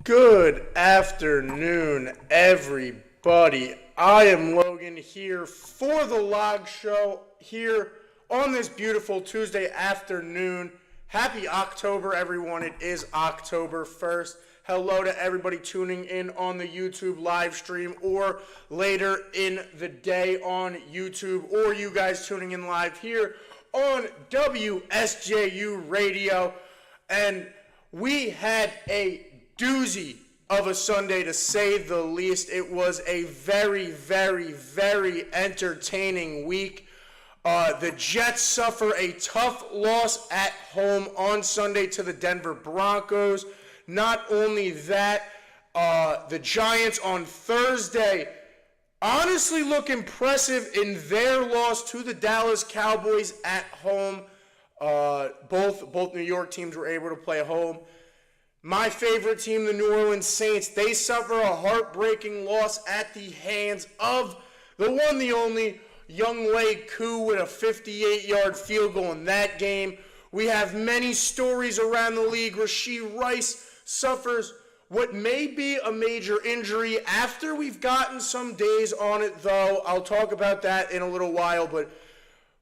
Good afternoon, everybody. I am Logan here for the Log Show here on this beautiful Tuesday afternoon. Happy October, everyone. It is October 1st. Hello to everybody tuning in on the YouTube live stream or later in the day on YouTube, or you guys tuning in live here on WSJU Radio. And we had a doozy of a Sunday, to say the least. It was a very, very, very entertaining week. The Jets suffer a tough loss at home on Sunday to the Denver Broncos. Not only that, the Giants on Thursday honestly look impressive in their loss to the Dallas Cowboys at home. Both New York teams were able to play home. My favorite team, the New Orleans Saints, they suffer a heartbreaking loss at the hands of the one, the only Younghoe Koo with a 58-yard field goal in that game. We have many stories around the league. Rashee Rice suffers what may be a major injury after we've gotten some days on it, though. I'll talk about that in a little while, but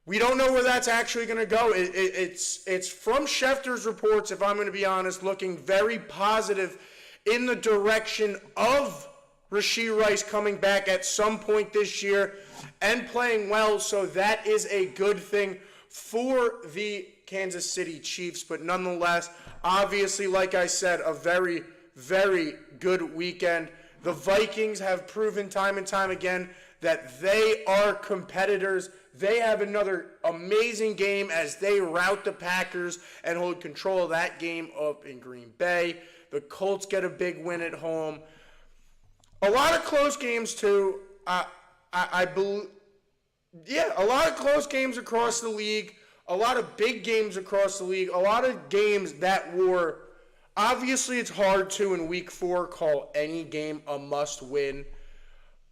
we don't know where that's actually going to go. It's from Schefter's reports, if I'm going to be honest, looking very positive in the direction of Rashee Rice coming back at some point this year and playing well. So that is a good thing for the Kansas City Chiefs. But nonetheless, obviously, like I said, a very, very good weekend. The Vikings have proven time and time again that they are competitors. They have another amazing game as they rout the Packers and hold control of that game up in Green Bay. The Colts get a big win at home. A lot of close games too. I believe, a lot of close games across the league. A lot of big games across the league. A lot of games that were, obviously it's hard to in week 4 call any game a must win,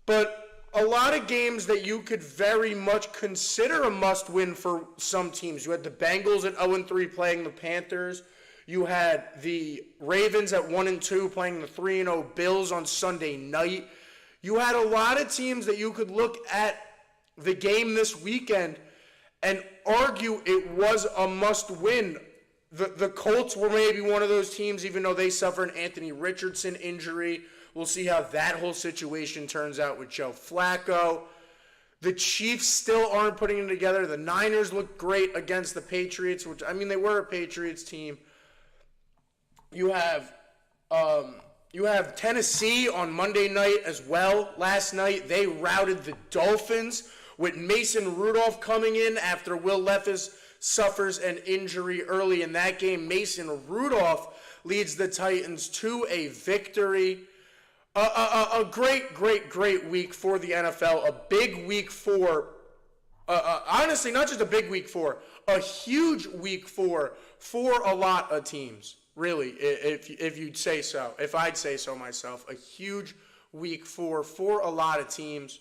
but a lot of games that you could very much consider a must-win for some teams. You had the Bengals at 0-3 playing the Panthers. You had the Ravens at 1-2 playing the 3-0 Bills on Sunday night. You had a lot of teams that you could look at the game this weekend and argue it was a must-win. The Colts were maybe one of those teams, even though they suffered an Anthony Richardson injury. We'll see how that whole situation turns out with Joe Flacco. The Chiefs still aren't putting it together. The Niners look great against the Patriots, which, I mean, they were a Patriots team. You have Tennessee on Monday night as well. Last night, they routed the Dolphins with Mason Rudolph coming in after Will Levis suffers an injury early in that game. Mason Rudolph leads the Titans to a victory. A great week for the NFL. A big week for, honestly, not just a big week for, a huge week for a lot of teams. Really, if you'd say so, if I'd say so myself, a huge week for a lot of teams.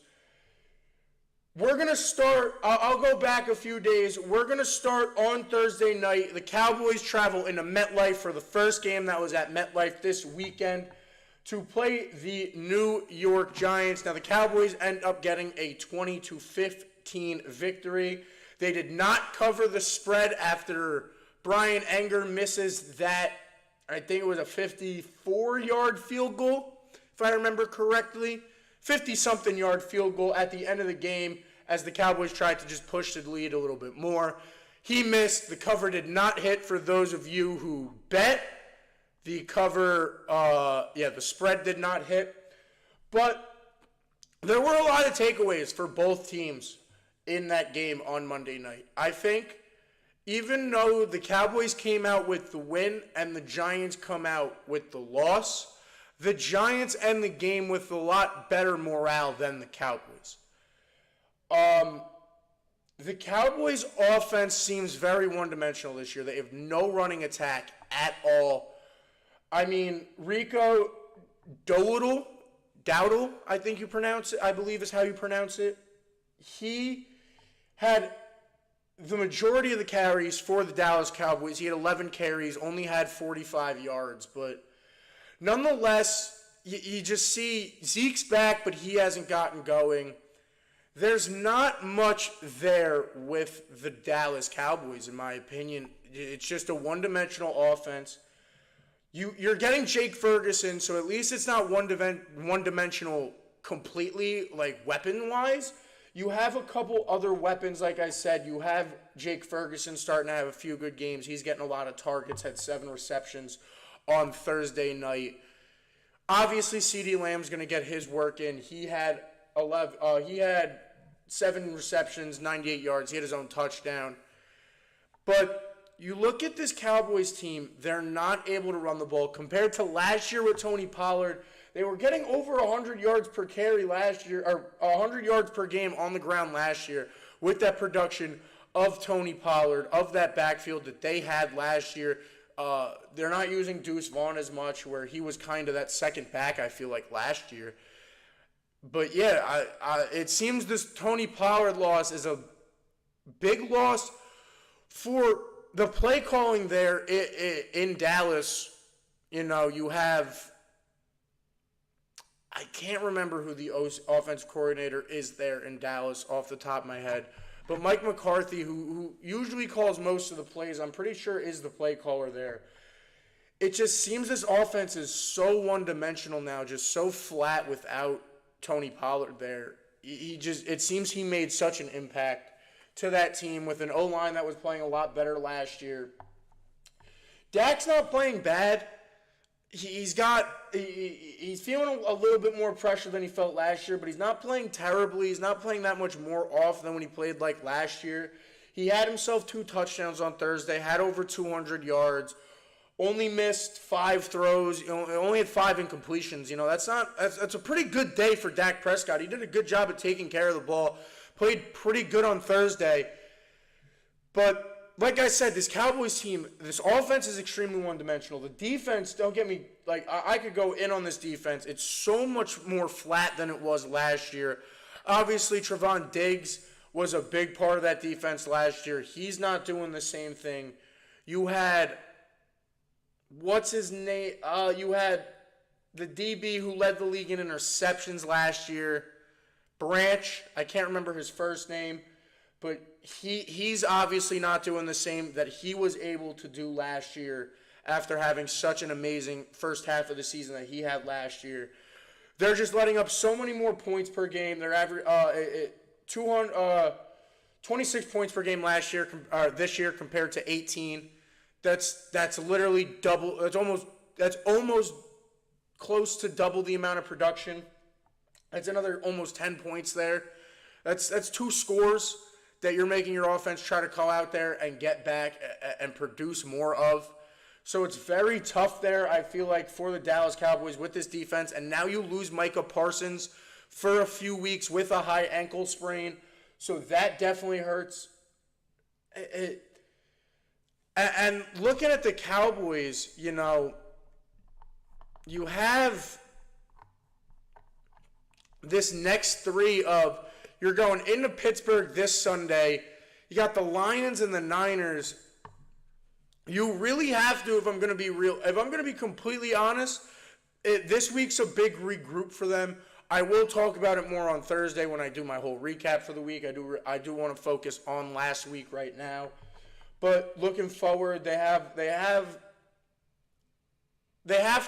We're going to start, I'll go back a few days. We're going to start on Thursday night. The Cowboys travel into MetLife for the first game that was at MetLife this weekend to play the New York Giants. Now, the Cowboys end up getting a 20-15 victory. They did not cover the spread after Brian Enger misses that, I think it was a 54-yard field goal, if I remember correctly. 50-something yard field goal at the end of the game as the Cowboys tried to just push the lead a little bit more. He missed. The cover did not hit for those of you who bet. The cover, the spread did not hit. But there were a lot of takeaways for both teams in that game on Monday night. I think even though the Cowboys came out with the win and the Giants come out with the loss, the Giants end the game with a lot better morale than the Cowboys. The Cowboys' offense seems very one-dimensional this year. They have no running attack at all. I mean, Rico Dowdle, I think you pronounce it, I believe is how you pronounce it. He had the majority of the carries for the Dallas Cowboys. He had 11 carries, only had 45 yards, but Nonetheless, you just see Zeke's back, but he hasn't gotten going. There's not much there with the Dallas Cowboys, in my opinion. It's just a one-dimensional offense. You're getting Jake Ferguson, so at least it's not one-dimensional completely, like weapon-wise. You have a couple other weapons, like I said. You have Jake Ferguson starting to have a few good games. He's getting a lot of targets, had 7 receptions on Thursday night. Obviously, CeeDee Lamb's going to get his work in. He had 7 receptions, 98 yards. He had his own touchdown. But you look at this Cowboys team, they're not able to run the ball. Compared to last year with Tony Pollard, they were getting over 100 yards per carry last year, or 100 yards per game on the ground last year with that production of Tony Pollard, of that backfield that they had last year. They're not using Deuce Vaughn as much, where he was kind of that second back, I feel like, last year. But yeah, it seems this Tony Pollard loss is a big loss for the play calling there in Dallas. You know, you have, I can't remember who the offense coordinator is there in Dallas off the top of my head, but Mike McCarthy, who usually calls most of the plays, I'm pretty sure is the play caller there. It just seems this offense is so one-dimensional now, just so flat without Tony Pollard there. It seems he made such an impact to that team with an O-line that was playing a lot better last year. Dak's not playing bad. He's feeling a little bit more pressure than he felt last year, but he's not playing terribly. He's not playing that much more off than when he played like last year. He had himself 2 touchdowns on Thursday, had over 200 yards, only missed 5 throws, only had 5 incompletions. That's a pretty good day for Dak Prescott. He did a good job at taking care of the ball, played pretty good on Thursday. But like I said, this Cowboys team, this offense is extremely one-dimensional. The defense, don't get me, I could go in on this defense. It's so much more flat than it was last year. Obviously, Trevon Diggs was a big part of that defense last year. He's not doing the same thing. You had, what's his name? You had the DB who led the league in interceptions last year. Branch, I can't remember his first name, but he's obviously not doing the same that he was able to do last year after having such an amazing first half of the season that he had last year. They're just letting up so many more points per game. They're average 26 points per game last year, this year compared to 18. That's literally double. That's almost close to double the amount of production. That's another almost 10 points there. That's 2 scores that you're making your offense try to call out there and get back and produce more of. So it's very tough there, I feel like, for the Dallas Cowboys with this defense. And now you lose Micah Parsons for a few weeks with a high ankle sprain. So that definitely hurts. And looking at the Cowboys, you have this next 3 of, you're going into Pittsburgh this Sunday. You got the Lions and the Niners. You really have to, if I'm going to be completely honest, this week's a big regroup for them. I will talk about it more on Thursday when I do my whole recap for the week. I do want to focus on last week right now. But looking forward, they have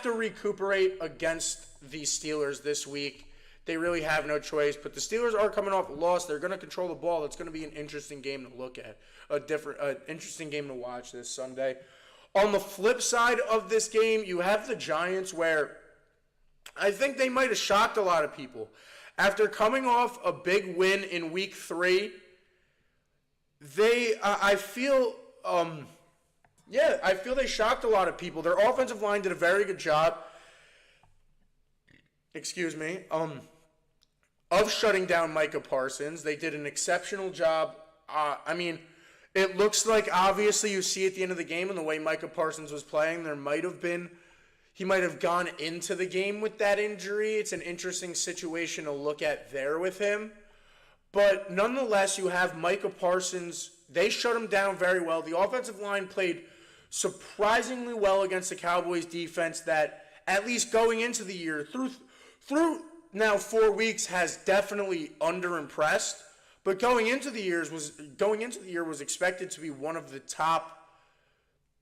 to recuperate against the Steelers this week. They really have no choice. But the Steelers are coming off a loss. They're going to control the ball. It's going to be an interesting game to look at. Interesting game to watch this Sunday. On the flip side of this game, you have the Giants, where I think they might have shocked a lot of people. After coming off a big win in Week 3, I feel they shocked a lot of people. Their offensive line did a very good job. Of shutting down Micah Parsons. They did an exceptional job. It looks like, obviously, you see at the end of the game and the way Micah Parsons was playing, he might have gone into the game with that injury. It's an interesting situation to look at there with him. But nonetheless, you have Micah Parsons. They shut him down very well. The offensive line played surprisingly well against the Cowboys defense that at least going into the year, through now 4 weeks, has definitely underimpressed. But going into the year was expected to be one of the top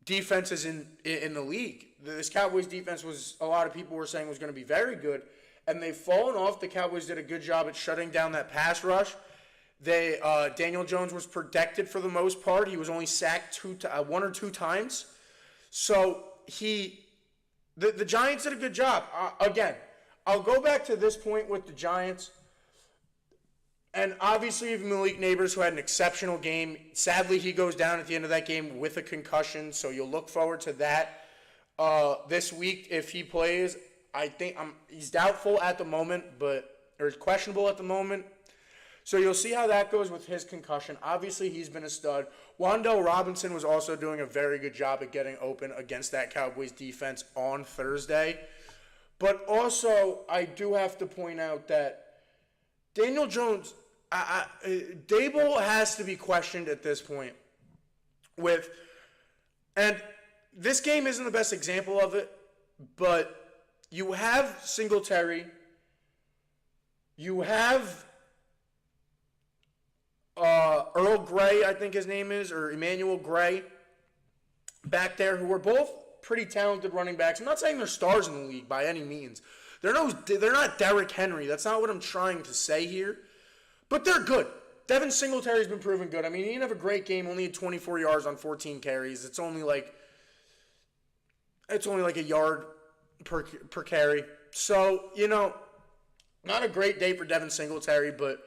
defenses in the league. This Cowboys defense was, a lot of people were saying, was going to be very good, and they've fallen off. The Cowboys did a good job at shutting down that pass rush. Daniel Jones was protected for the most part. He was only sacked one or two times. So the Giants did a good job. Again, I'll go back to this point with the Giants. And obviously, Malik Neighbors, who had an exceptional game. Sadly, he goes down at the end of that game with a concussion, so you'll look forward to that this week if he plays. I think he's doubtful at the moment, or questionable at the moment. So you'll see how that goes with his concussion. Obviously, he's been a stud. Wan'Dale Robinson was also doing a very good job at getting open against that Cowboys defense on Thursday. But also, I do have to point out that Daniel Jones, Dable has to be questioned at this point. And this game isn't the best example of it, but you have Singletary, you have Earl Gray, I think his name is, or Emmanuel Gray, back there, who are both pretty talented running backs. I'm not saying they're stars in the league by any means. They're not Derrick Henry. That's not what I'm trying to say here. But they're good. Devin Singletary's been proven good. I mean, he didn't have a great game, only had 24 yards on 14 carries. It's only like a yard per carry. So, not a great day for Devin Singletary, but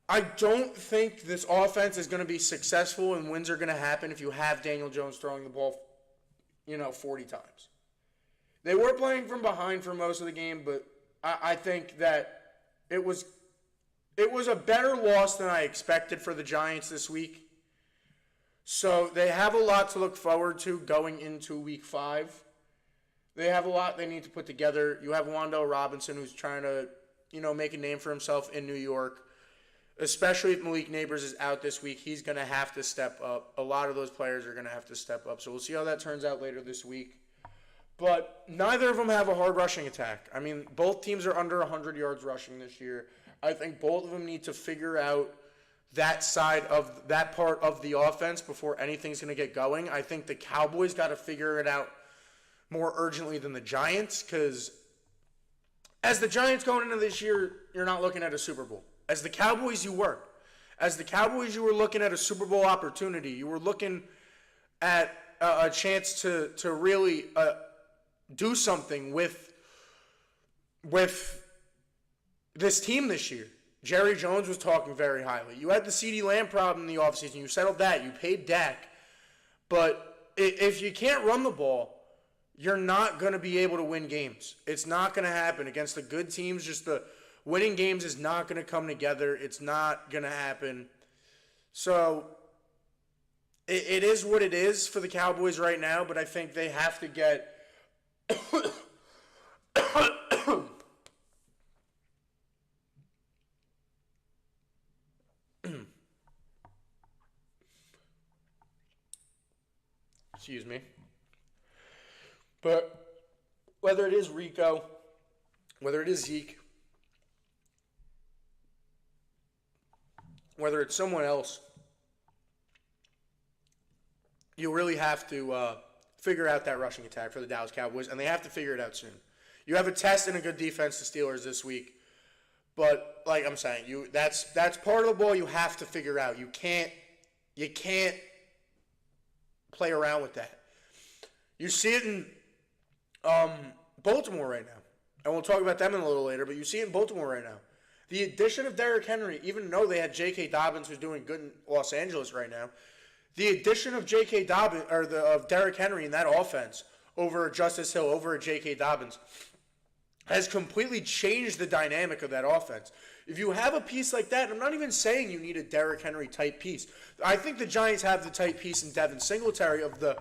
I don't think this offense is going to be successful and wins are going to happen if you have Daniel Jones throwing the ball, 40 times. They were playing from behind for most of the game, but I think that it was a better loss than I expected for the Giants this week. So they have a lot to look forward to going into week 5. They have a lot they need to put together. You have Wan'Dale Robinson, who's trying to, make a name for himself in New York. Especially if Malik Neighbors is out this week, he's going to have to step up. A lot of those players are going to have to step up. So we'll see how that turns out later this week. But neither of them have a hard rushing attack. I mean, both teams are under 100 yards rushing this year. I think both of them need to figure out that part of the offense before anything's going to get going. I think the Cowboys got to figure it out more urgently than the Giants, because as the Giants going into this year, you're not looking at a Super Bowl. As the Cowboys, you were. As the Cowboys, you were looking at a Super Bowl opportunity. You were looking at a chance to really do something with this team this year. Jerry Jones was talking very highly. You had the CeeDee Lamb problem in the offseason. You settled that. You paid Dak. But if you can't run the ball, you're not going to be able to win games. It's not going to happen against the good teams. Just the winning games is not going to come together. It's not going to happen. So it is what it is for the Cowboys right now, but I think they have to get excuse me. But whether it is Rico, whether it is Zeke, whether it's someone else, you really have to figure out that rushing attack for the Dallas Cowboys, and they have to figure it out soon. You have a test and a good defense, the Steelers, this week. But like I'm saying, that's part of the ball you have to figure out. You can't play around with that. You see it in Baltimore right now, and we'll talk about them in a little later, but you see it in Baltimore right now. The addition of Derrick Henry, even though they had J.K. Dobbins, who's doing good in Los Angeles right now, the addition of of Derrick Henry in that offense over Justice Hill, over J.K. Dobbins, has completely changed the dynamic of that offense. If you have a piece like that, I'm not even saying you need a Derrick Henry type piece. I think the Giants have the type piece in Devin Singletary of the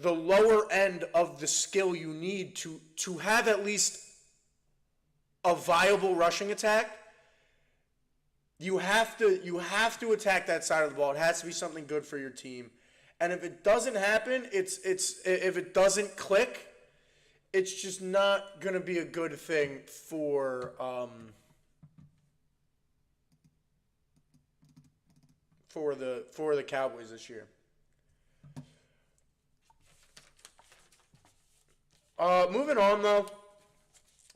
lower end of the skill you need to have at least a viable rushing attack. You have to attack that side of the ball. It has to be something good for your team. And if it doesn't happen, it's if it doesn't click, it's just not going to be a good thing for the Cowboys this year. Moving on though,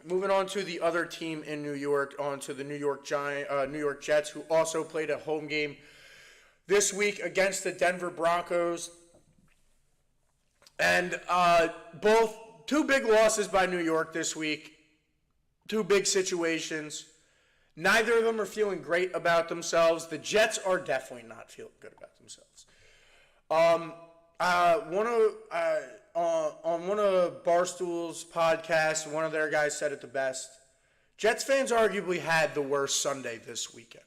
moving on to the other team in New York, on to the New York Jets, who also played a home game this week against the Denver Broncos, and both two big losses by New York this week, two big situations. Neither of them are feeling great about themselves. The Jets are definitely not feeling good about themselves. On one of Barstool's podcasts, one of their guys said it the best. Jets fans arguably had the worst Sunday this weekend.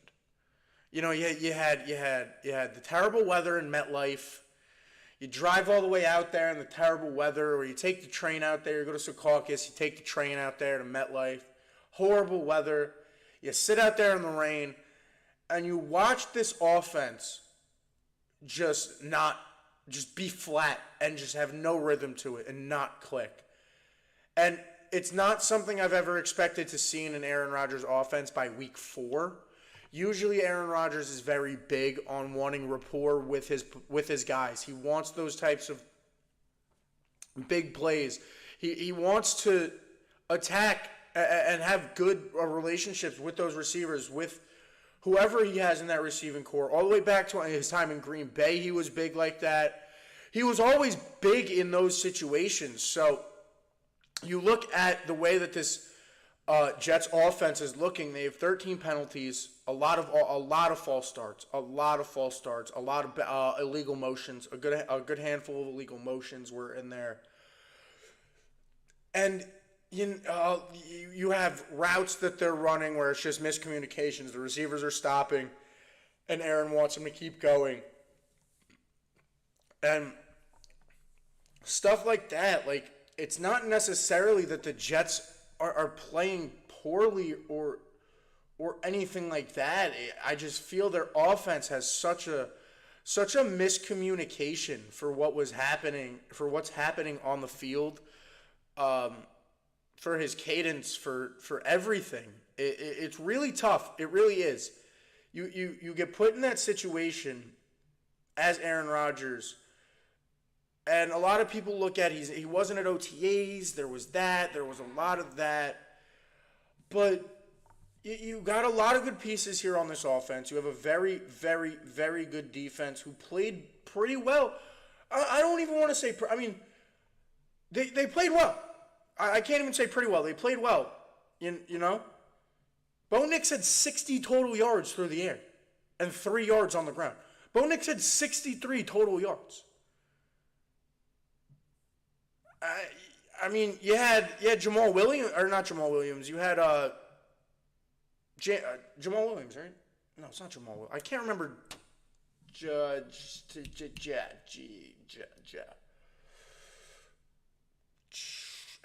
You know, you had the terrible weather in MetLife. You drive all the way out there in the terrible weather, or you take the train out there. You go to Secaucus, you take the train out there to MetLife. Horrible weather. You sit out there in the rain, and you watch this offense just be flat and just have no rhythm to it and not click. And it's not something I've ever expected to see in an Aaron Rodgers offense by week 4. Usually Aaron Rodgers is very big on wanting rapport with his guys. He wants those types of big plays. He wants to attack and have good relationships with those receivers, with whoever he has in that receiving core. All the way back to his time in Green Bay, he was big like that. He was always big in those situations. So you look at the way that this Jets offense is looking. They have 13 penalties, a lot of false starts, a lot of illegal motions. A good handful of illegal motions were in there, and you have routes that they're running where it's just miscommunications. The receivers are stopping, and Aaron wants them to keep going, and stuff like that. Like, it's not necessarily that the Jets are playing poorly or anything like that. I just feel their offense has such a miscommunication for what's happening on the field, for his cadence, for everything. It's really tough. It really is. You get put in that situation as Aaron Rodgers. And a lot of people look at he wasn't at OTAs. There was a lot of that. But you got a lot of good pieces here on this offense. You have a very, very, very good defense who played pretty well. I don't even want to say, I mean, they played well. I can't even say pretty well. They played well. You know? Bo Nix had 60 total yards through the air and 3 yards on the ground. Bo Nix had 63 total yards. I mean, you had Jamal Williams, or not Jamal Williams. You had Jamal Williams, right? No, it's not Jamal Williams. I can't remember.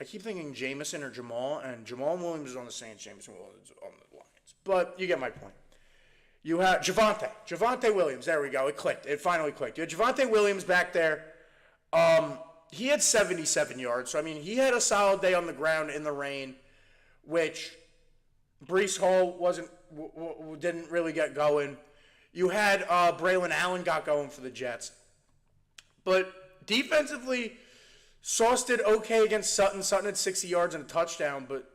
I keep thinking Jameson or Jamal, and Jamal Williams is on the Saints. Jameson Williams is on the Lions. But you get my point. You have Javonte Williams. There we go. It clicked. It finally clicked. You had Javonte Williams back there. He had 77 yards. So, I mean, he had a solid day on the ground in the rain, which Breece Hall didn't really get going. You had Braylon Allen got going for the Jets. But defensively, Sauce did okay against Sutton. Sutton had 60 yards and a touchdown, but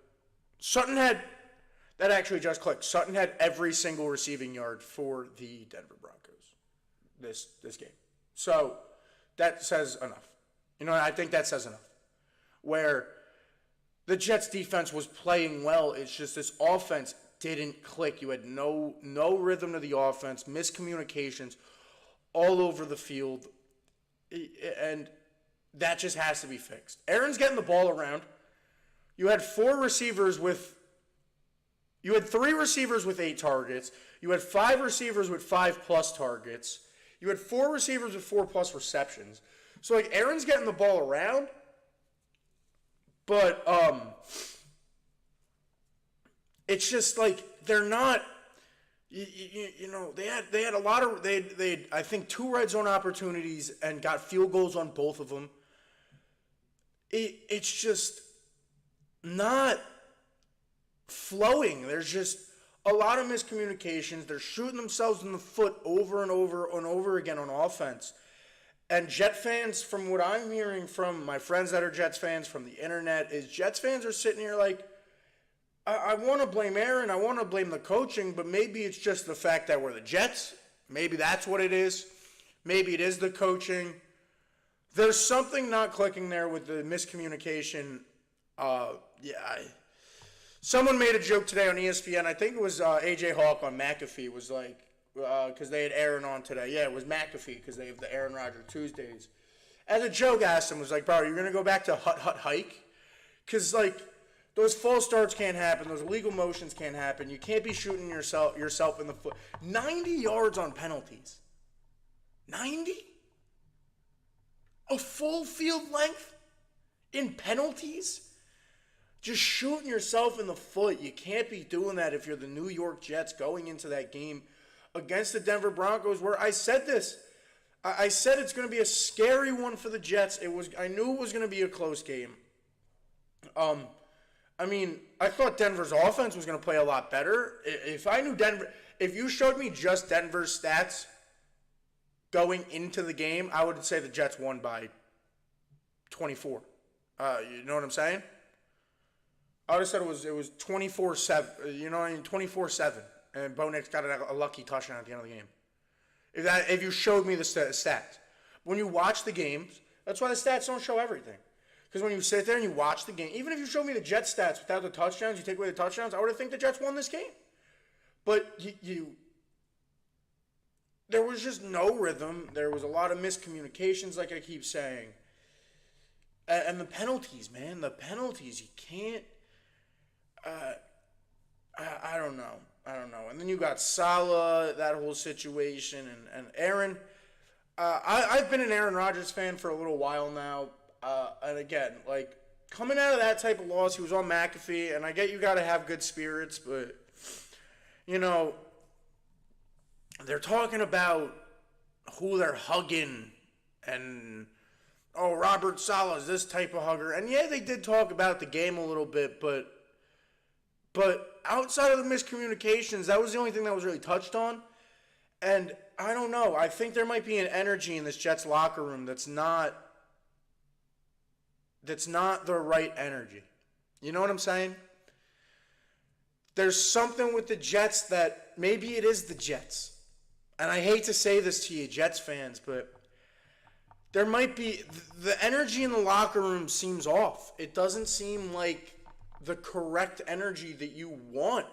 Sutton had – that actually just clicked. Sutton had every single receiving yard for the Denver Broncos this game. So that says enough. You know, I think that says enough. Where the Jets defense was playing well, it's just this offense didn't click. You had no rhythm to the offense, miscommunications all over the field, and that just has to be fixed. Aaron's getting the ball around. You had 3 receivers with 8 targets. You had 5 receivers with 5+ targets. You had 4 receivers with 4+ receptions. So, like, Aaron's getting the ball around, but it's just, like, they're not they had a lot of they I think two red zone opportunities and got field goals on both of them. It's just not flowing. There's just a lot of miscommunications. They're shooting themselves in the foot over and over and over again on offense. And Jet fans, from what I'm hearing from my friends that are Jets fans, from the internet, is Jets fans are sitting here like, I want to blame Aaron, I want to blame the coaching, but maybe it's just the fact that we're the Jets. Maybe that's what it is. Maybe it is the coaching. There's something not clicking there with the miscommunication. Someone made a joke today on ESPN. I think it was AJ Hawk on McAfee. Was like, because they had Aaron on today. Yeah, it was McAfee because they have the Aaron Rodgers Tuesdays. As a joke, asked him, was like, bro, you're going to go back to hut hike? Because, like, those false starts can't happen. Those illegal motions can't happen. You can't be shooting yourself in the foot. 90 yards on penalties. 90? A full field length in penalties? Just shooting yourself in the foot. You can't be doing that if you're the New York Jets going into that game against the Denver Broncos, where I said this. I said it's going to be a scary one for the Jets. I knew it was going to be a close game. I thought Denver's offense was going to play a lot better. If you showed me just Denver's stats going into the game, I would say the Jets won by 24. You know what I'm saying? I would have said it was 24-7. You know what I mean? 24-7. And Bo Nix got a lucky touchdown at the end of the game. If you showed me the stats. When you watch the games, that's why the stats don't show everything. Because when you sit there and you watch the game, even if you showed me the Jets stats without the touchdowns, you take away the touchdowns, I would have think the Jets won this game. But there was just no rhythm. There was a lot of miscommunications, like I keep saying. And the penalties, man. The penalties. You can't... I don't know. And then you got Salah, that whole situation, and Aaron. I've been an Aaron Rodgers fan for a little while now. And again, like, coming out of that type of loss, he was on McAfee, and I get you got to have good spirits, but, they're talking about who they're hugging, and, Robert Saleh's this type of hugger. And yeah, they did talk about the game a little bit, but outside of the miscommunications, that was the only thing that was really touched on. And I don't know. I think there might be an energy in this Jets locker room that's not the right energy. You know what I'm saying? There's something with the Jets that maybe it is the Jets. And I hate to say this to you, Jets fans, but there might be... The energy in the locker room seems off. It doesn't seem like the correct energy that you want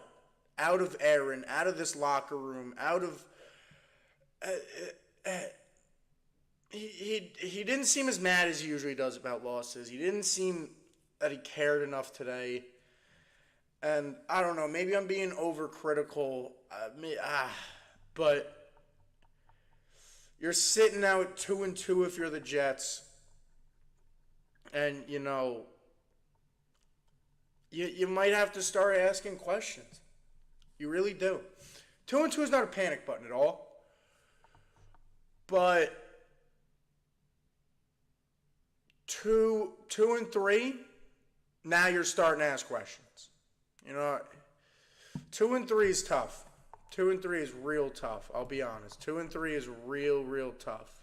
out of Aaron, out of this locker room, out of... He didn't seem as mad as he usually does about losses. He didn't seem that he cared enough today. And I don't know, maybe I'm being overcritical, but you're sitting now at 2-2 if you're the Jets. And, you might have to start asking questions. You really do. 2-2 is not a panic button at all. But 2-3, now you're starting to ask questions. 2-3 is tough. 2-3 is real tough. I'll be honest. 2-3 is real tough.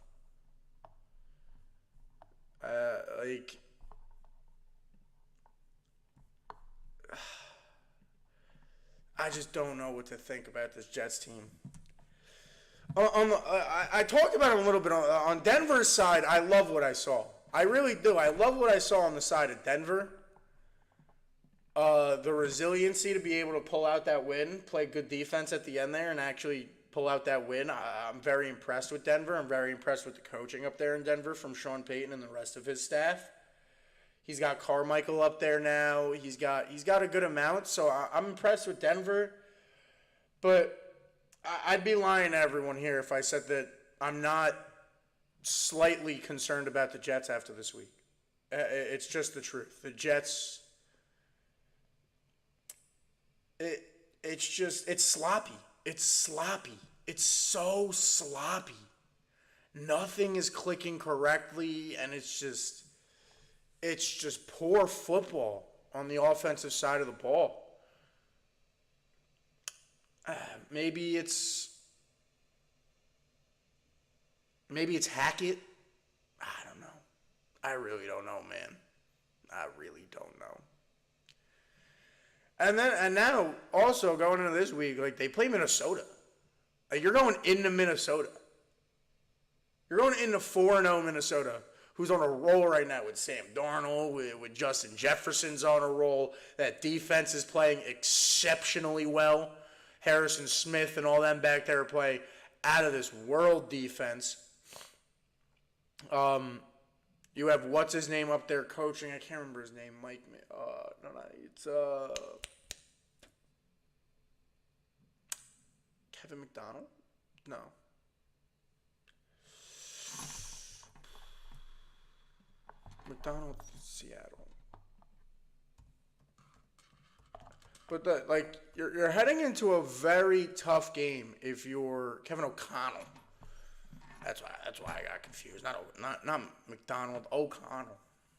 I just don't know what to think about this Jets team. I talked about it a little bit on Denver's side. I love what I saw. I really do. I love what I saw on the side of Denver. The resiliency to be able to pull out that win, play good defense at the end there, and actually pull out that win. I'm very impressed with Denver. I'm very impressed with the coaching up there in Denver from Sean Payton and the rest of his staff. He's got Carmichael up there now. He's got a good amount, so I'm impressed with Denver. But I'd be lying to everyone here if I said that I'm not slightly concerned about the Jets after this week. It's just the truth. The Jets, it's sloppy. It's sloppy. It's so sloppy. Nothing is clicking correctly, and it's just poor football on the offensive side of the ball. Maybe it's Hackett. I don't know. I really don't know, man. I really don't know. And now also going into this week, like they play Minnesota. Like you're going into Minnesota. You're going into 4-0 Minnesota, who's on a roll right now with Sam Darnold, with Justin Jefferson's on a roll. That defense is playing exceptionally well. Harrison Smith and all them back there play out of this world defense. You have what's his name up there coaching? I can't remember his name. Mike. No, it's Kevin McDonald. No. McDonald, Seattle. But you're heading into a very tough game if you're Kevin O'Connell. That's why I got confused. Not McDonald, O'Connell.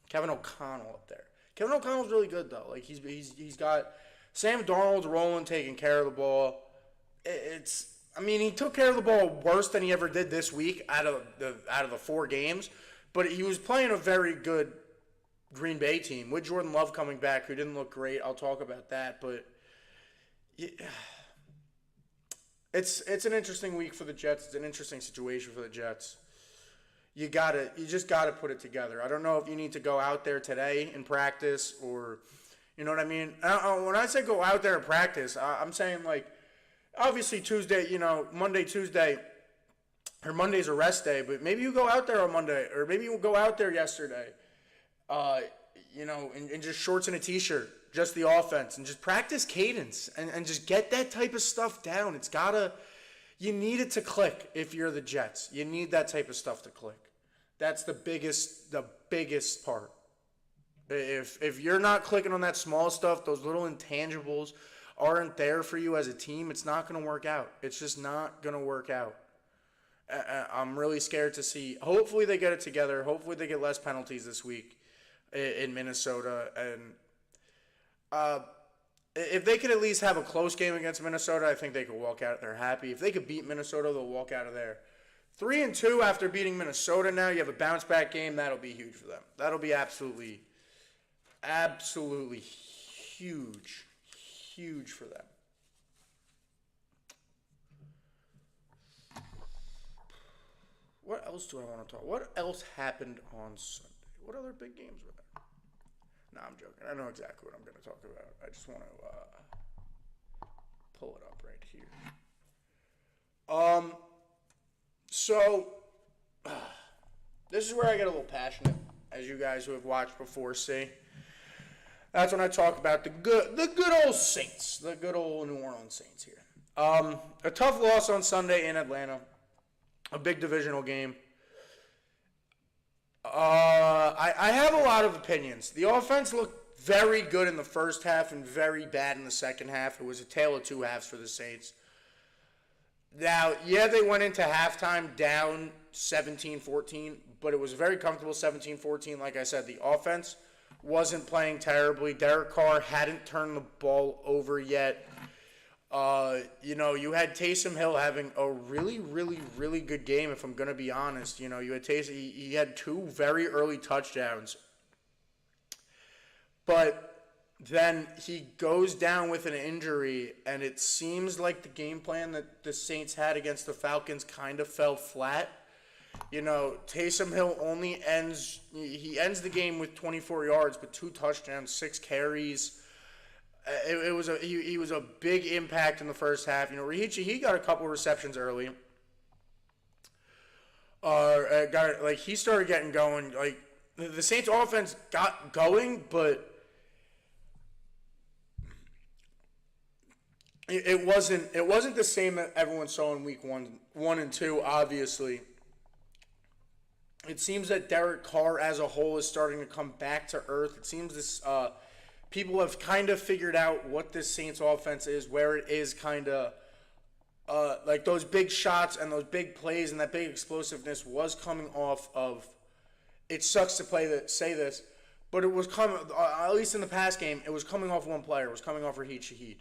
Kevin O'Connell up there. Kevin O'Connell's really good though. Like he's got Sam Darnold rolling, taking care of the ball. He took care of the ball worse than he ever did this week out of the 4 games, but he was playing a very good Green Bay team with Jordan Love coming back, who didn't look great. I'll talk about that, but it's an interesting week for the Jets. It's an interesting situation for the Jets. You just gotta put it together. I don't know if you need to go out there today and practice, or you know what I mean. When I say go out there and practice, I'm saying like obviously Tuesday, Monday, Tuesday, or Monday's a rest day, but maybe you go out there on Monday, or maybe you go out there yesterday, in just shorts and a t-shirt, just the offense, and just practice cadence, and just get that type of stuff down. You need it to click if you're the Jets. You need that type of stuff to click. That's the biggest part. If you're not clicking on that small stuff, those little intangibles aren't there for you as a team, it's not going to work out. It's just not going to work out. I'm really scared to see. Hopefully they get it together. Hopefully they get less penalties this week in Minnesota. And if they could at least have a close game against Minnesota, I think they could walk out there happy. If they could beat Minnesota, they'll walk out of there 3-2 after beating Minnesota. Now you have a bounce back game. That'll be huge for them. That'll be absolutely huge for them. What else do I want to talk? What else happened on Sunday? What other big games were there? No, I'm joking. I know exactly what I'm going to talk about. I just want to pull it up right here. This is where I get a little passionate, as you guys who have watched before see. That's when I talk about the good old Saints, the good old New Orleans Saints here. A tough loss on Sunday in Atlanta, a big divisional game. I have a lot of opinions. The offense looked very good in the first half and very bad in the second half. It was a tale of two halves for the Saints. Now, yeah, they went into halftime down 17-14, but it was a very comfortable 17-14. Like I said, the offense wasn't playing terribly. Derek Carr hadn't turned the ball over yet. You had Taysom Hill having a really, really, really good game, if I'm going to be honest. You had Taysom, he had 2 very early touchdowns. But then he goes down with an injury, and it seems like the game plan that the Saints had against the Falcons kind of fell flat. Taysom Hill ends the game with 24 yards, but 2 touchdowns, 6 carries. He was a big impact in the first half. Rihichi, he got a couple receptions early. He started getting going. Like the Saints offense got going, but it wasn't the same that everyone saw in week 1 and 2, obviously. It seems that Derek Carr as a whole is starting to come back to earth. It seems this people have kind of figured out what this Saints offense is, where it is kind of like those big shots and those big plays and that big explosiveness was coming off of. It sucks to say this, but it was coming. At least in the past game, it was coming off one player. It was coming off Raheed Shaheed.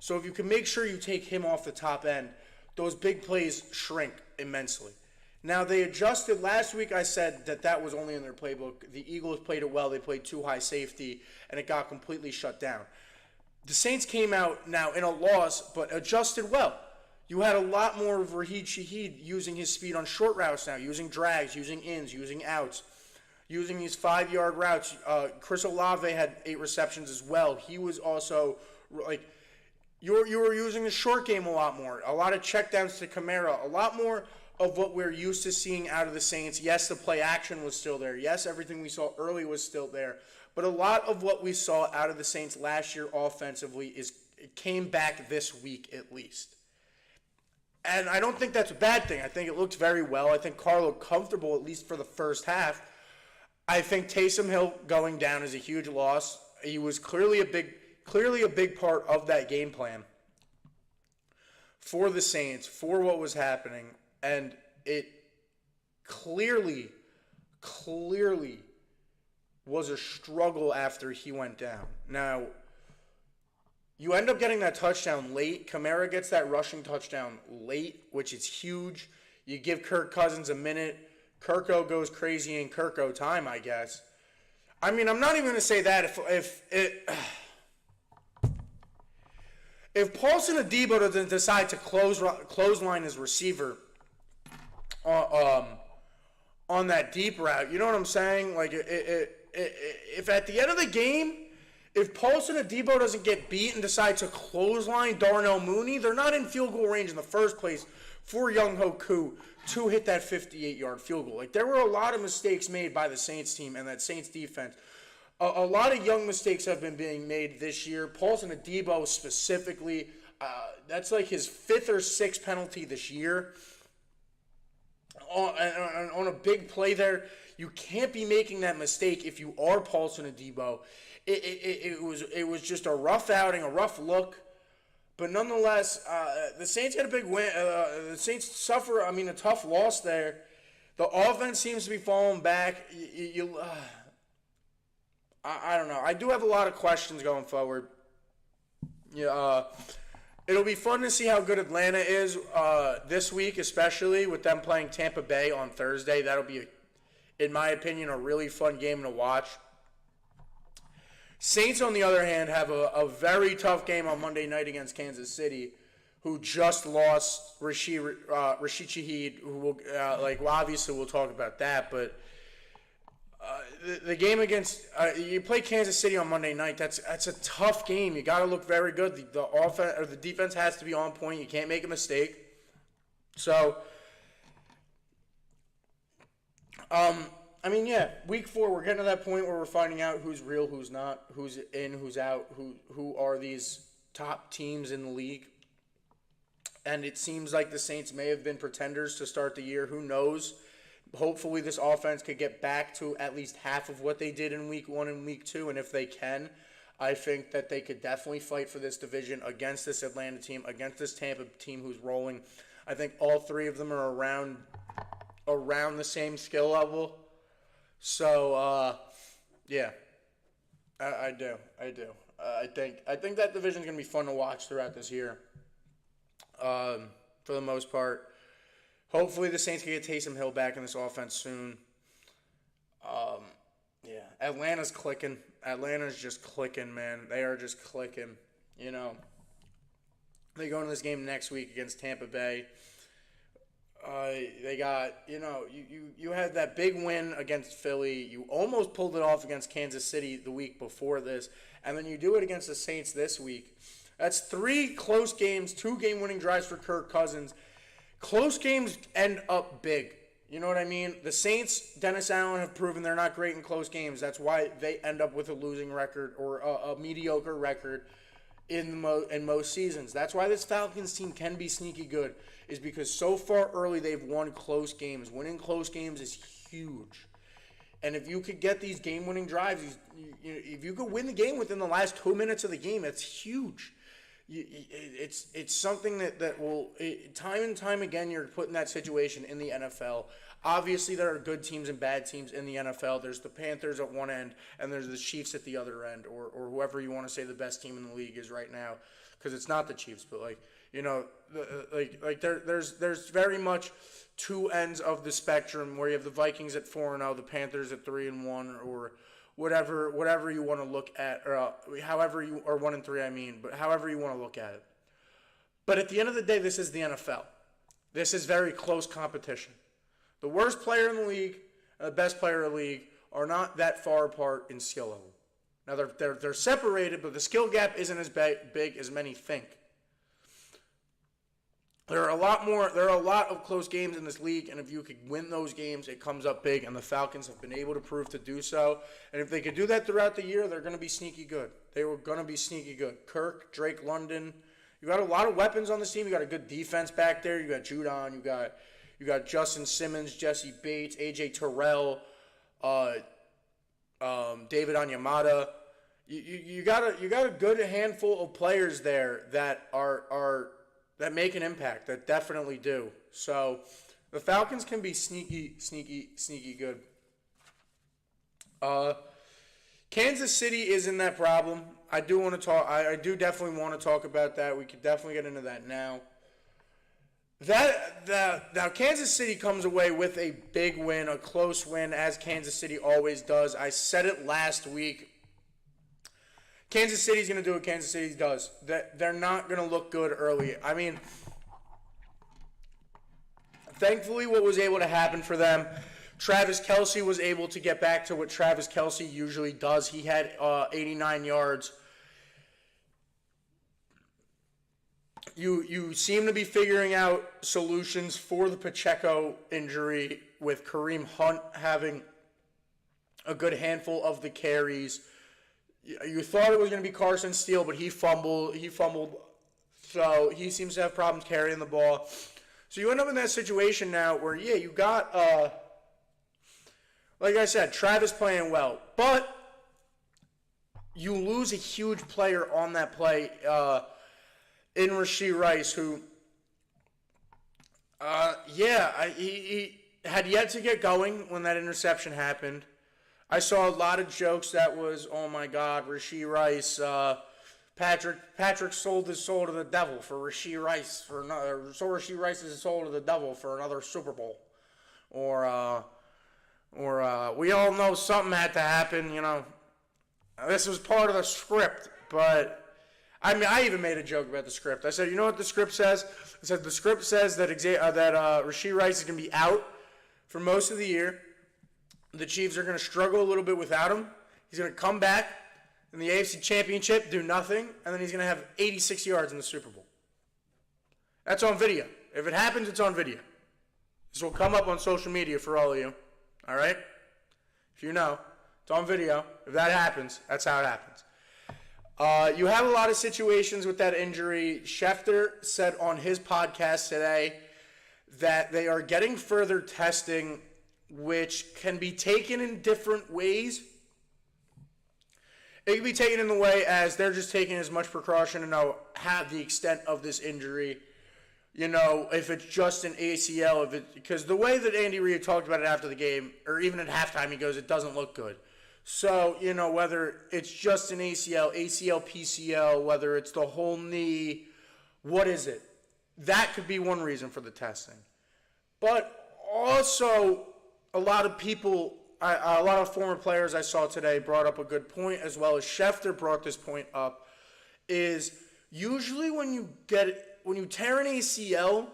So if you can make sure you take him off the top end, those big plays shrink immensely. Now, they adjusted. Last week I said that was only in their playbook. The Eagles played it well. They played too high safety, and it got completely shut down. The Saints came out now in a loss, but adjusted well. You had a lot more of Raheed Shaheed using his speed on short routes now, using drags, using ins, using outs, using these 5-yard routes. Chris Olave had 8 receptions as well. He was also, like, you were using the short game a lot more. A lot of checkdowns to Kamara. A lot more of what we're used to seeing out of the Saints. Yes, the play action was still there. Yes, everything we saw early was still there. But a lot of what we saw out of the Saints last year offensively it came back this week at least. And I don't think that's a bad thing. I think it looked very well. I think Carr looked comfortable, at least for the first half. I think Taysom Hill going down is a huge loss. He was clearly a big part of that game plan for the Saints, for what was happening. And it clearly was a struggle after he went down. Now, you end up getting that touchdown late. Kamara gets that rushing touchdown late, which is huge. You give Kirk Cousins a minute. Kirko goes crazy in Kirko time, I guess. I mean, I'm not even going to say that if Paulson Adebo doesn't decide to clothesline his receiver on that deep route, you know what I'm saying? Like, if at the end of the game, if Paulson Adebo doesn't get beat and decide to clothesline Darnell Mooney, they're not in field goal range in the first place for Young Ho Koo to hit that 58-yard field goal. Like, there were a lot of mistakes made by the Saints team and that Saints defense. A lot of young mistakes have been being made this year. Paulson Adebo specifically, that's like his 5th or 6th penalty this year. On a big play there, you can't be making that mistake if you are Paulson Adebo. It was just a rough outing, a rough look. But nonetheless, the Saints get a big win. The Saints suffer, a tough loss there. The offense seems to be falling back. I don't know. I do have a lot of questions going forward. Yeah, it'll be fun to see how good Atlanta is this week, especially with them playing Tampa Bay on Thursday. That'll be, in my opinion, a really fun game to watch. Saints, on the other hand, have a very tough game on Monday night against Kansas City, who just lost Rashid Shaheed, who will, obviously we'll talk about that, but the game against, you play Kansas City on Monday night, that's a tough game. You got to look very good. The offense or the defense has to be on point. You can't make a mistake. So, week 4, we're getting to that point where we're finding out who's real, who's not, who's in, who's out, who are these top teams in the league. And it seems like the Saints may have been pretenders to start the year. Who knows? Hopefully this offense could get back to at least half of what they did in week 1 and week 2. And if they can, I think that they could definitely fight for this division against this Atlanta team, against this Tampa team who's rolling. I think all 3 of them are around the same skill level. So, I do. I think that division's going to be fun to watch throughout this year, for the most part. Hopefully the Saints can get Taysom Hill back in this offense soon. Atlanta's clicking. Atlanta's just clicking, man. They are just clicking. You know, they go into this game next week against Tampa Bay. They got, you had that big win against Philly. You almost pulled it off against Kansas City the week before this. And then you do it against the Saints this week. That's 3 close games, 2 game-winning drives for Kirk Cousins. Close games end up big. You know what I mean? The Saints, Dennis Allen, have proven they're not great in close games. That's why they end up with a losing record or a mediocre record in most seasons. That's why this Falcons team can be sneaky good, is because so far early they've won close games. Winning close games is huge. And if you could get these game-winning drives, if you could win the game within the last 2 minutes of the game, that's huge. It's something that will time and time again you're put in that situation in the NFL. Obviously, there are good teams and bad teams in the NFL. There's the Panthers at one end, and there's the Chiefs at the other end, or whoever you want to say the best team in the league is right now, because it's not the Chiefs, but there's very much two ends of the spectrum where you have the Vikings at 4-0, the Panthers at 3-1, or whatever you want to look at, or however you or 1-3, I mean, but however you want to look at it. But at the end of the day, this is the NFL. This is very close competition. The worst player in the league and the best player in the league are not that far apart in skill level. Now they're separated, but the skill gap isn't as big as many think. There are a lot of close games in this league, and if you could win those games, it comes up big, and the Falcons have been able to prove to do so. And if they could do that throughout the year, they're going to be sneaky good. They were going to be sneaky good. Kirk, Drake London, you got a lot of weapons on this team. You got a good defense back there. You got Judon. You got Justin Simmons, Jesse Bates, AJ Terrell, David Onyemata. You got a good handful of players there that that make an impact, that definitely do. So the Falcons can be sneaky good. Kansas City isn't that problem. I do definitely want to talk about that. We could definitely get into that now. Now Kansas City comes away with a big win, a close win, as Kansas City always does. I said it last week. Kansas City's going to do what Kansas City does. They're not going to look good early. I mean, thankfully what was able to happen for them, Travis Kelce was able to get back to what Travis Kelce usually does. He had 89 yards. You seem to be figuring out solutions for the Pacheco injury, with Kareem Hunt having a good handful of the carries. You thought it was going to be Carson Steele, but he fumbled. So he seems to have problems carrying the ball. So you end up in that situation now where, you got, like I said, Travis playing well. But you lose a huge player on that play in Rashee Rice, who, he had yet to get going when that interception happened. I saw a lot of jokes that was, oh my God, Rashee Rice, Patrick sold his soul to the devil for Rashee Rice, sold Rashee Rice's soul to the devil for another Super Bowl. Or we all know something had to happen, This was part of the script, but I even made a joke about the script. I said, you know what the script says? I said the script says that Rashee Rice is going to be out for most of the year. The Chiefs are going to struggle a little bit without him. He's going to come back in the AFC Championship, do nothing, and then he's going to have 86 yards in the Super Bowl. That's on video. If it happens, it's on video. This will come up on social media for all of you. All right? If you know, it's on video. If that happens, that's how it happens. You have a lot of situations with that injury. Schefter said on his podcast today that they are getting further testing, which can be taken in different ways. It can be taken in the way as they're just taking as much precaution to know the extent of this injury. If it's just an ACL, because the way that Andy Reid talked about it after the game, or even at halftime, he goes, it doesn't look good. So, whether it's just an ACL, PCL, whether it's the whole knee, what is it? That could be one reason for the testing. But also, a lot of former players I saw today brought up a good point, as well as Schefter brought this point up, is usually when you tear an ACL,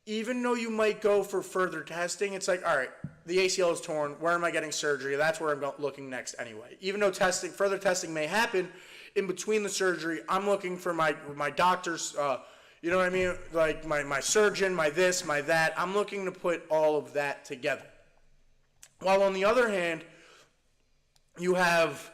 even though you might go for further testing, it's like, all right, the ACL is torn. Where am I getting surgery? That's where I'm looking next anyway. Even though further testing may happen in between the surgery, I'm looking for my doctor's, you know what I mean? Like my surgeon, my this, my that. I'm looking to put all of that together. While on the other hand, you have,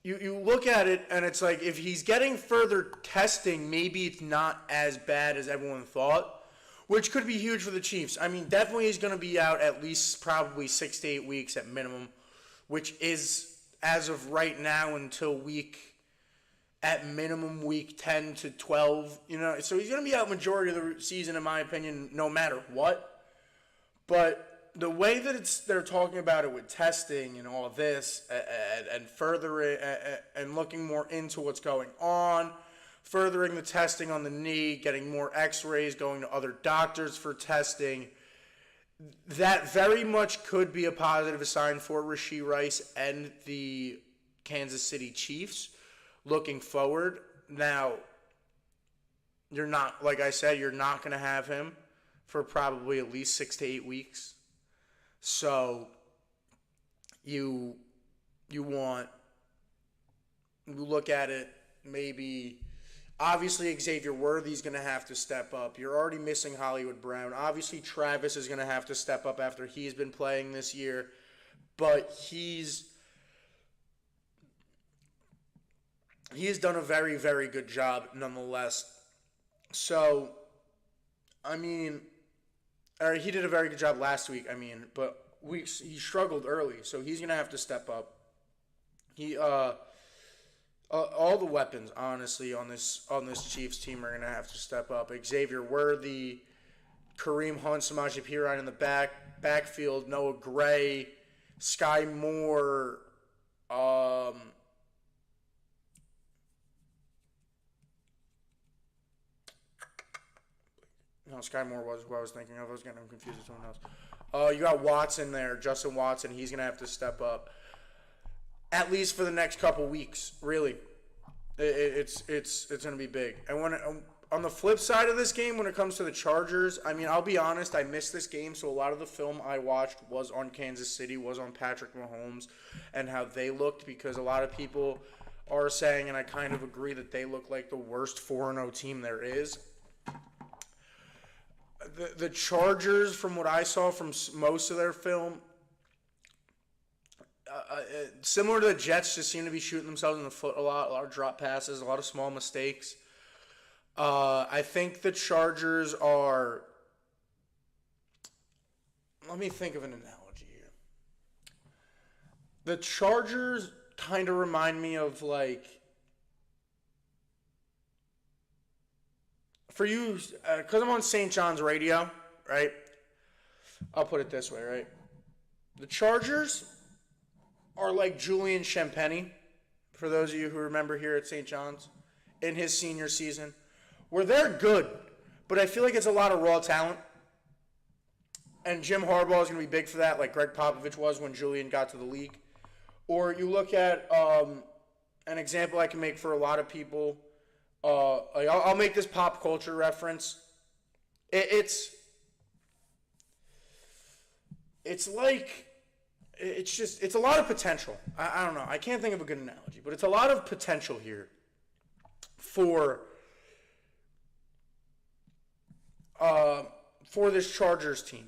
you look at it and it's like, if he's getting further testing, maybe it's not as bad as everyone thought, which could be huge for the Chiefs. I mean, definitely he's going to be out at least probably 6 to 8 weeks at minimum, which is as of right now until at minimum week 10 to 12. So he's going to be out majority of the season, in my opinion, no matter what. But the way that they're talking about it with testing and all this, and further and looking more into what's going on, furthering the testing on the knee, getting more X-rays, going to other doctors for testing, that very much could be a positive sign for Rashee Rice and the Kansas City Chiefs looking forward. Now, you're not, like I said, you're not going to have him for probably at least 6 to 8 weeks. So you look at it, maybe obviously Xavier Worthy's going to have to step up. You're already missing Hollywood Brown. Obviously Travis is going to have to step up after he's been playing this year, but he has done a very, very good job nonetheless. So, he did a very good job last week, but he struggled early, so he's going to have to step up. All the weapons, honestly, on this Chiefs team are going to have to step up. Xavier Worthy, Kareem Hunt, Samaje Perine in the backfield, Noah Gray, Sky Moore, no, Sky Moore was who I was thinking of. I was getting confused with someone else. You got Watson there, Justin Watson. He's going to have to step up, at least for the next couple weeks, really. It's going to be big. And on the flip side of this game, when it comes to the Chargers, I'll be honest, I missed this game, so a lot of the film I watched was on Kansas City, was on Patrick Mahomes and how they looked, because a lot of people are saying, and I kind of agree, that they look like the worst 4-0 team there is. The Chargers, from what I saw from most of their film, similar to the Jets, just seem to be shooting themselves in the foot a lot of drop passes, a lot of small mistakes. I think the Chargers are... Let me think of an analogy here. The Chargers kind of remind me of, for you, because I'm on St. John's radio, right? I'll put it this way, right? The Chargers are like Julian Champagny, for those of you who remember here at St. John's, in his senior season, where they're good, but I feel like it's a lot of raw talent. And Jim Harbaugh is going to be big for that, like Greg Popovich was when Julian got to the league. Or you look at an example I can make for a lot of people. I'll make this pop culture reference. It's a lot of potential. I don't know. I can't think of a good analogy, but it's a lot of potential here for this Chargers team.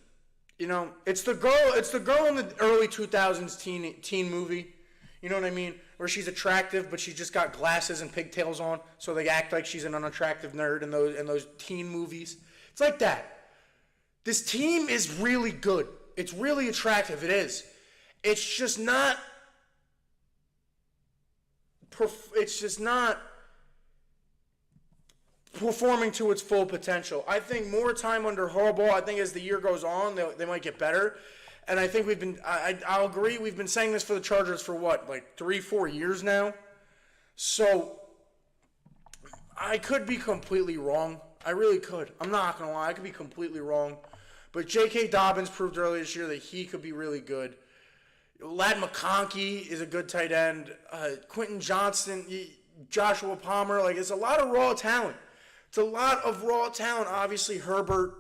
It's the girl in the early 2000s teen movie. You know what I mean? Where she's attractive, but she's just got glasses and pigtails on, so they act like she's an unattractive nerd in those teen movies. It's like that. This team is really good. It's really attractive. It is. It's just not performing to its full potential. I think more time under Harbaugh, I think as the year goes on, they might get better. And I think I'll agree, we've been saying this for the Chargers for 3-4 years now? So, I could be completely wrong. I really could. I'm not going to lie. I could be completely wrong. But J.K. Dobbins proved earlier this year that he could be really good. Ladd McConkey is a good tight end. Quentin Johnston, Joshua Palmer, it's a lot of raw talent. It's a lot of raw talent. Obviously, Herbert.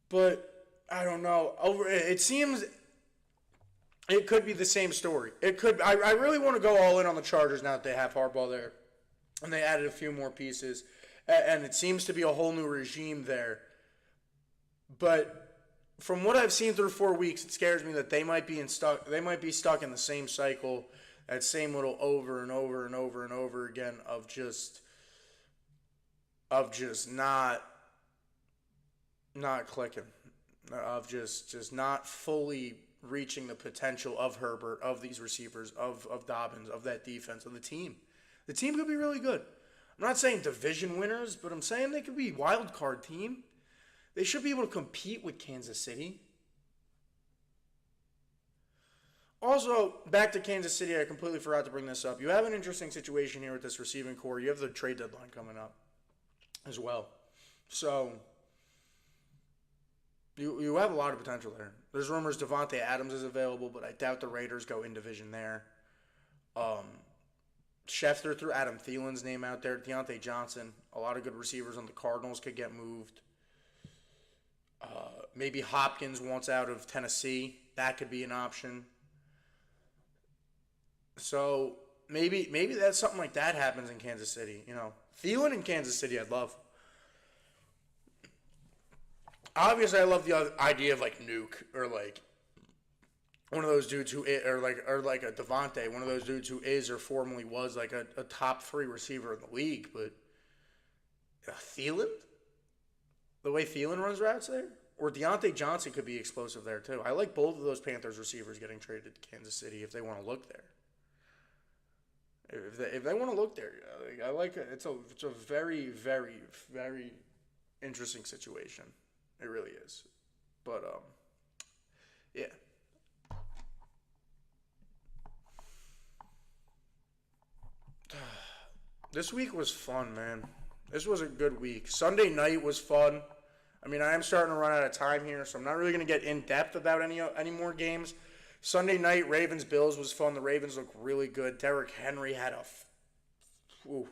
But I don't know. It seems it could be the same story. It could. I really want to go all in on the Chargers now that they have Harbaugh there, and they added a few more pieces, and it seems to be a whole new regime there. But from what I've seen through 4 weeks, it scares me that they might be stuck. They might be stuck in the same cycle, that same little over and over and over and over again of just not clicking. Of just not fully reaching the potential of Herbert, of these receivers, of Dobbins, of that defense, of the team. The team could be really good. I'm not saying division winners, but I'm saying they could be a wild card team. They should be able to compete with Kansas City. Also, back to Kansas City, I completely forgot to bring this up. You have an interesting situation here with this receiving core. You have the trade deadline coming up as well. So, you have a lot of potential there. There's rumors Devontae Adams is available, but I doubt the Raiders go in division there. Schefter threw Adam Thielen's name out there. Deontay Johnson. A lot of good receivers on the Cardinals could get moved. Maybe Hopkins wants out of Tennessee. That could be an option. So maybe that's something like that happens in Kansas City. Thielen in Kansas City, I'd love. Obviously, I love the idea of like Nuke or like one of those dudes who or like a Devontae, one of those dudes who is or formerly was like a top 3 receiver in the league. But Thielen, the way Thielen runs routes there, or Deontay Johnson could be explosive there too. I like both of those Panthers receivers getting traded to Kansas City if they want to look there. If they want to look there, I like it. It's a very, very, very interesting situation. It really is. But yeah. This week was fun, man. This was a good week. Sunday night was fun. I mean, I am starting to run out of time here, so I'm not really going to get in depth about any more games. Sunday night, Ravens-Bills was fun. The Ravens look really good. Derrick Henry had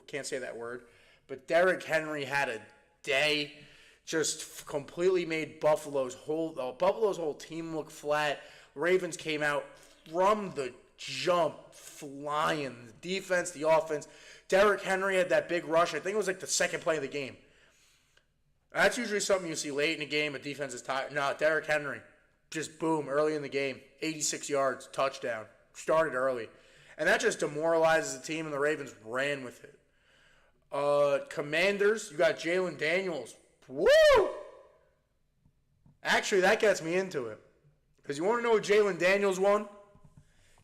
can't say that word. But Derrick Henry had a day. Just completely made Buffalo's whole team look flat. Ravens came out from the jump flying. The defense, the offense. Derrick Henry had that big rush. I think it was like the second play of the game. That's usually something you see late in the game. A defense is tired. No, Derrick Henry. Just boom, early in the game. 86 yards, touchdown. Started early. And that just demoralizes the team, and the Ravens ran with it. Commanders, you got Jalen Daniels. Woo! Actually, that gets me into it. Because you want to know what Jalen Daniels won?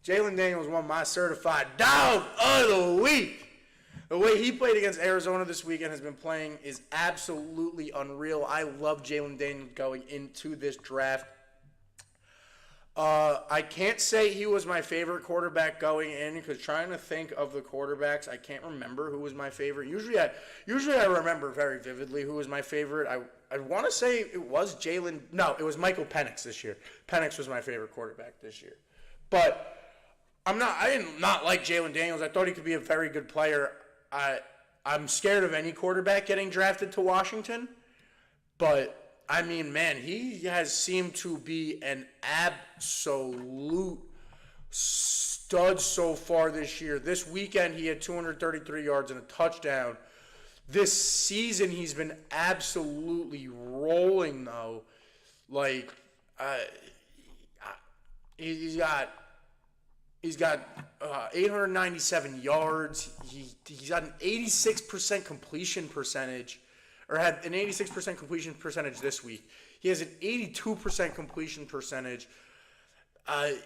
Jalen Daniels won my certified dog of the week. The way he played against Arizona this weekend has been playing is absolutely unreal. I love Jalen Daniels going into this draft. I can't say he was my favorite quarterback going in because trying to think of the quarterbacks, I can't remember who was my favorite. Usually I remember very vividly who was my favorite. I want to say it was Jalen. No, it was Michael Penix this year. Penix was my favorite quarterback this year. But I did not like Jalen Daniels. I thought he could be a very good player. I'm scared of any quarterback getting drafted to Washington. But I mean, man, he has seemed to be an absolute stud so far this year. This weekend, he had 233 yards and a touchdown. This season, he's been absolutely rolling, though. Like, he's got 897 yards. He's got an 86% completion percentage. Or had an 86% completion percentage this week. He has an 82% completion percentage.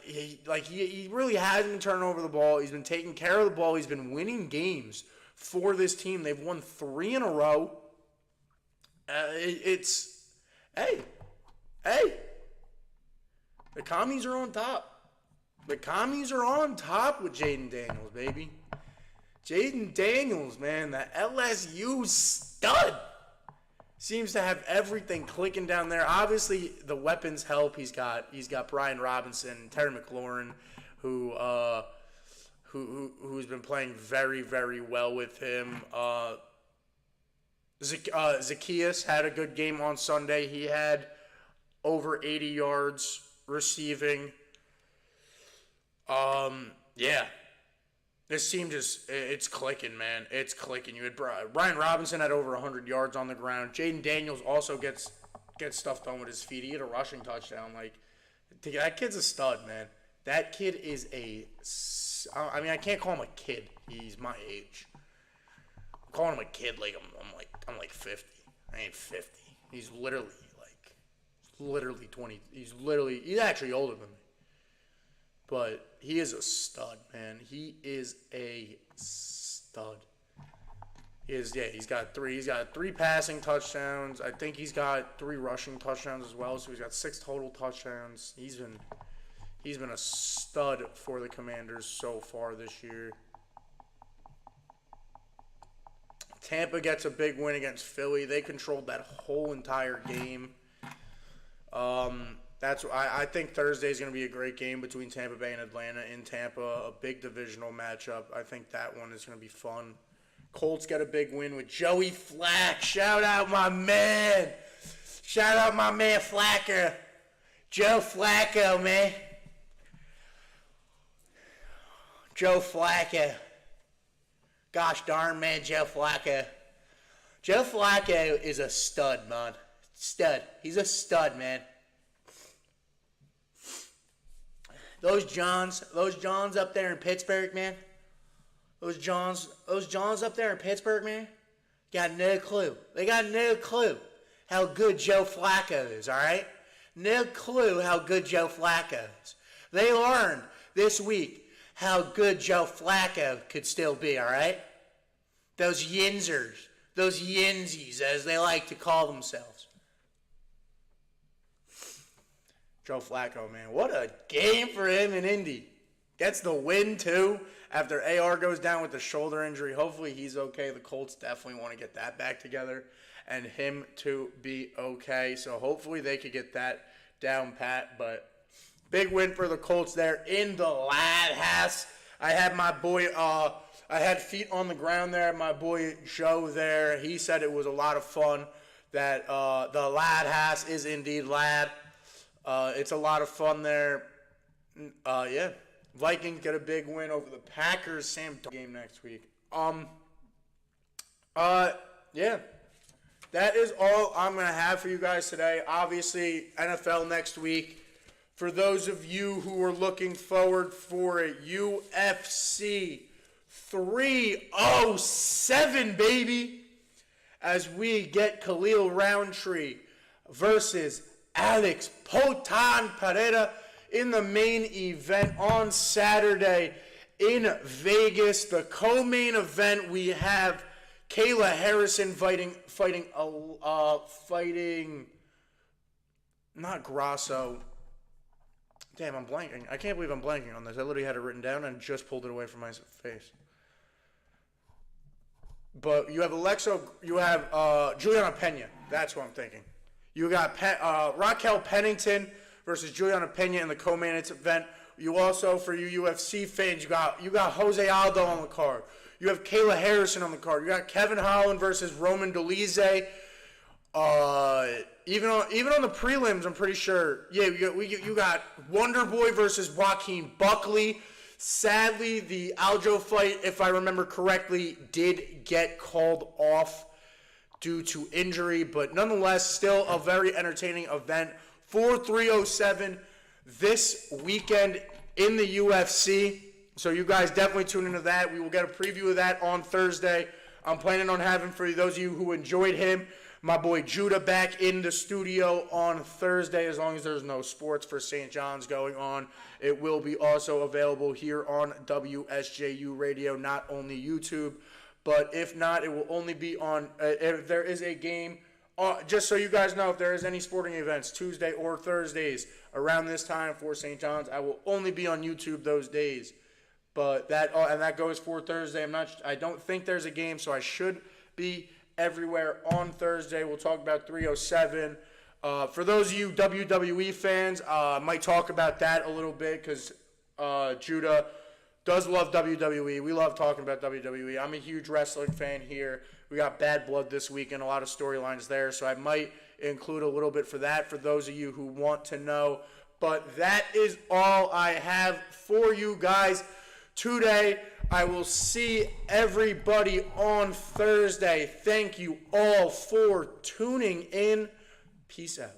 He really hasn't been turning over the ball. He's been taking care of the ball. He's been winning games for this team. They've won 3 in a row. Hey. The commies are on top. The commies are on top with Jaden Daniels, baby. Jaden Daniels, man, the LSU stud. Seems to have everything clicking down there. Obviously, the weapons help. He's got Brian Robinson, Terry McLaurin, who's been playing very, very well with him. Zacchaeus had a good game on Sunday. He had over 80 yards receiving. Yeah. This team it's clicking, man. It's clicking. You had Brian Robinson had over 100 yards on the ground. Jaden Daniels also gets stuff done with his feet. He had a rushing touchdown. Like, that kid's a stud, man. That kid is I mean, I can't call him a kid. He's my age. I'm calling him a kid like I'm like 50. I ain't 50. He's literally 20. He's actually older than me. But he is a stud, man. He is a stud. He's got three passing touchdowns. I think he's got 3 rushing touchdowns as well. So he's got 6 total touchdowns. He's been a stud for the Commanders so far this year. Tampa gets a big win against Philly. They controlled that whole entire game. I think Thursday is going to be a great game between Tampa Bay and Atlanta in Tampa. A big divisional matchup. I think that one is going to be fun. Colts get a big win with Joey Flack. Shout out my man. Shout out my man Flacker. Joe Flacco, man. Joe Flacco. Gosh darn, man, Joe Flacco. Joe Flacco is a stud, man. Stud. He's a stud, man. Those Johns up there in Pittsburgh, man. Those Johns up there in Pittsburgh, man, got no clue. They got no clue how good Joe Flacco is, all right? No clue how good Joe Flacco is. They learned this week how good Joe Flacco could still be, all right? Those Yinzers, those Yinzies, as they like to call themselves. Joe Flacco, man, what a game for him in Indy. Gets the win, too, after AR goes down with the shoulder injury. Hopefully he's okay. The Colts definitely want to get that back together and him to be okay. So hopefully they could get that down pat. But big win for the Colts there in the Lad House. I had my boy, I had feet on the ground there. My boy Joe there. He said it was a lot of fun. That the Lad House is indeed Lad. It's a lot of fun there. Yeah. Vikings get a big win over the Packers. Sam game next week. Yeah. That is all I'm going to have for you guys today. Obviously, NFL next week. For those of you who are looking forward for it, UFC 307, baby. As we get Khalil Roundtree versus Alex Potan Pereira in the main event on Saturday in Vegas. The co-main event, we have Kayla Harrison fighting not Grasso. Damn, I'm blanking. I can't believe I'm blanking on this. I literally had it written down and just pulled it away from my face. But you have Juliana Pena. That's what I'm thinking. You got Raquel Pennington versus Juliana Pena in the co-main event. You also, for you UFC fans, you got Jose Aldo on the card. You have Kayla Harrison on the card. You got Kevin Holland versus Roman Dolidze. Even on the prelims, I'm pretty sure. Yeah, you got Wonder Boy versus Joaquin Buckley. Sadly, the Aljo fight, if I remember correctly, did get called off due to injury, but nonetheless, still a very entertaining event for 307 this weekend in the UFC. So you guys definitely tune into that. We will get a preview of that on Thursday. I'm planning on having, for those of you who enjoyed him, my boy Judah back in the studio on Thursday. As long as there's no sports for St. John's going on, it will be also available here on WSJU Radio, not only YouTube. But if not, it will only be on, if there is a game, just so you guys know, if there is any sporting events, Tuesday or Thursdays, around this time for St. John's, I will only be on YouTube those days. But that goes for Thursday. I don't think there's a game, so I should be everywhere on Thursday. We'll talk about 307. For those of you WWE fans, I might talk about that a little bit because Judah does love WWE. We love talking about WWE. I'm a huge wrestling fan here. We got Bad Blood this week and a lot of storylines there, so I might include a little bit for that for those of you who want to know. But that is all I have for you guys today. I will see everybody on Thursday. Thank you all for tuning in. Peace out.